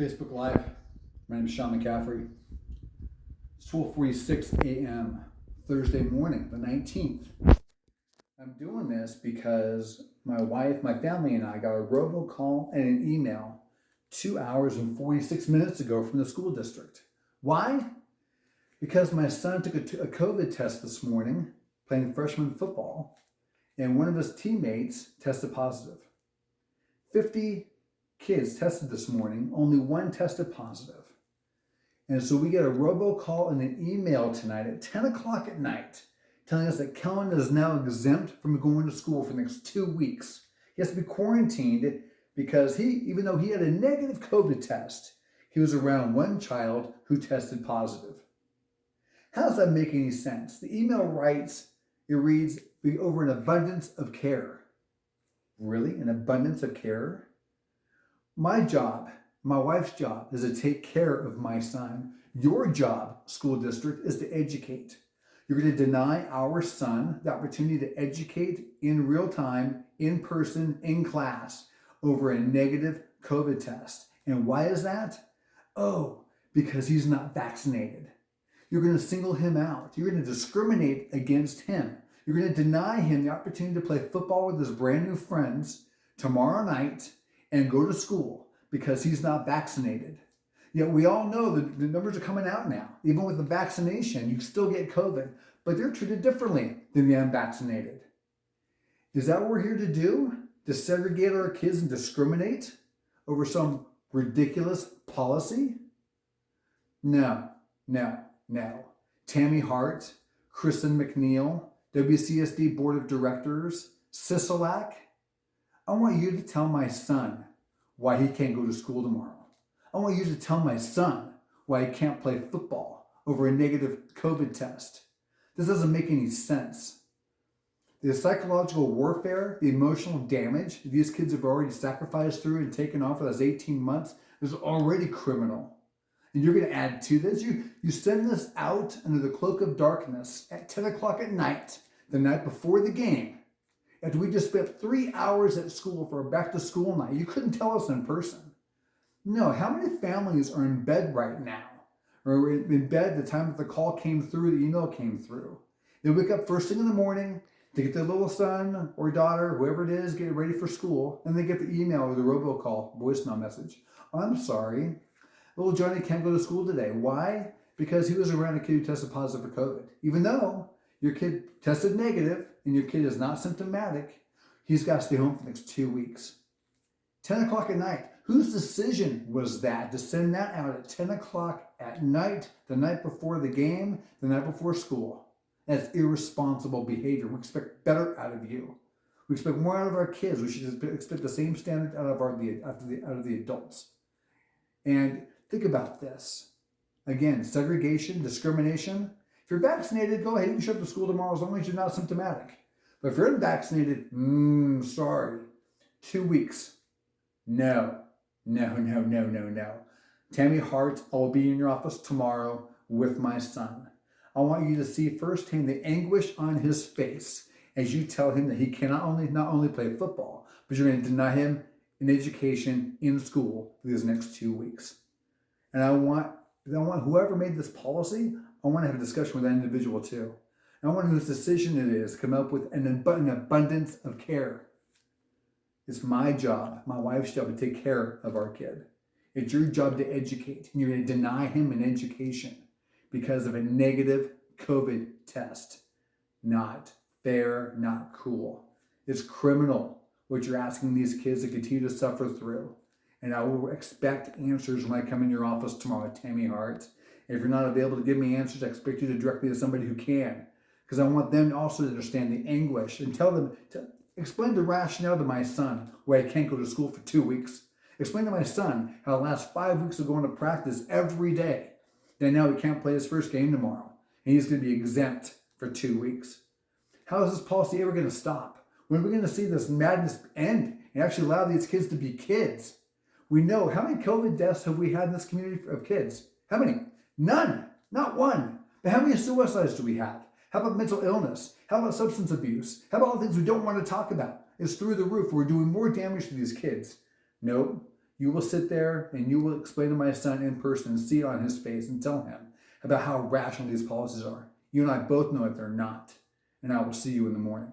Facebook Live. My name is Sean McCaffrey. It's 12:46 a.m. Thursday morning, the 19th. I'm doing this because my wife, my family, and I got a robocall and an email 2 hours and 46 minutes ago from the school district. Why? Because my son took a COVID test this morning playing freshman football, and one of his teammates tested positive. 50 kids tested this morning, only one tested positive. And so we get a robocall and an email tonight at 10 o'clock at night telling us that Kellen is now exempt from going to school for the next 2 weeks. He has to be quarantined because even though he had a negative COVID test, he was around one child who tested positive. How does that make any sense? The email reads, over an abundance of care. Really? An abundance of care? My job, my wife's job, is to take care of my son. Your job, school district, is to educate. You're going to deny our son the opportunity to educate in real time, in person, in class, over a negative COVID test. And why is that? Oh, because he's not vaccinated. You're going to single him out. You're going to discriminate against him. You're going to deny him the opportunity to play football with his brand new friends tomorrow night and go to school because he's not vaccinated. Yet we all know that the numbers are coming out now. Even with the vaccination, you still get COVID, but they're treated differently than the unvaccinated. Is that what we're here to do? To segregate our kids and discriminate over some ridiculous policy? No. Tammy Hart, Kristen McNeil, WCSD Board of Directors, Sisolak, I want you to tell my son why he can't go to school tomorrow. I want you to tell my son why he can't play football over a negative COVID test. This doesn't make any sense. The psychological warfare, the emotional damage these kids have already sacrificed through and taken on for those 18 months is already criminal. And you're going to add to this. You send this out under the cloak of darkness at 10 o'clock at night, the night before the game. After we just spent 3 hours at school for a back to school night, you couldn't tell us in person. No, how many families are in bed right now? Or in bed the time that the call came through, the email came through. They wake up first thing in the morning to get their little son or daughter, whoever it is, get ready for school, and they get the email or the robocall voicemail message. I'm sorry, little Johnny can't go to school today. Why? Because he was around a kid who tested positive for COVID. Even though your kid tested negative and your kid is not symptomatic, he's got to stay home for the next 2 weeks. 10 o'clock at night. Whose decision was that to send that out at 10 o'clock at night, the night before the game, the night before school? That's irresponsible behavior. We expect better out of you. We expect more out of our kids. We should expect the same standard out of the adults. And think about this. Again, segregation, discrimination. If you're vaccinated, go ahead. You can show up to school tomorrow as long as you're not symptomatic. But if you're unvaccinated, sorry. 2 weeks. No. Tammy Hart, I will be in your office tomorrow with my son. I want you to see firsthand the anguish on his face as you tell him that he can not only play football, but you're going to deny him an education in school for these next 2 weeks. And I want whoever made this policy, I want to have a discussion with that individual too. And I want whose decision it is to come up with an abundance of care. It's my job, my wife's job, to take care of our kid. It's your job to educate, and you're going to deny him an education because of a negative COVID test. Not fair, not cool. It's criminal what you're asking these kids to continue to suffer through. And I will expect answers when I come in your office tomorrow, Tammy Hart. And if you're not available to give me answers, I expect you to direct me to somebody who can. Because I want them also to understand the anguish and tell them to explain the rationale to my son why he can't go to school for 2 weeks. Explain to my son how the last 5 weeks of going to practice every day, then now he can't play his first game tomorrow. And he's going to be exempt for 2 weeks. How is this policy ever going to stop? When are we going to see this madness end and actually allow these kids to be kids? We know how many COVID deaths have we had in this community of kids? How many? None. Not one. But how many suicides do we have? How about mental illness? How about substance abuse? How about all the things we don't want to talk about? It's through the roof. We're doing more damage to these kids. Nope. You will sit there and you will explain to my son in person and see it on his face and tell him about how rational these policies are. You and I both know that they're not. And I will see you in the morning.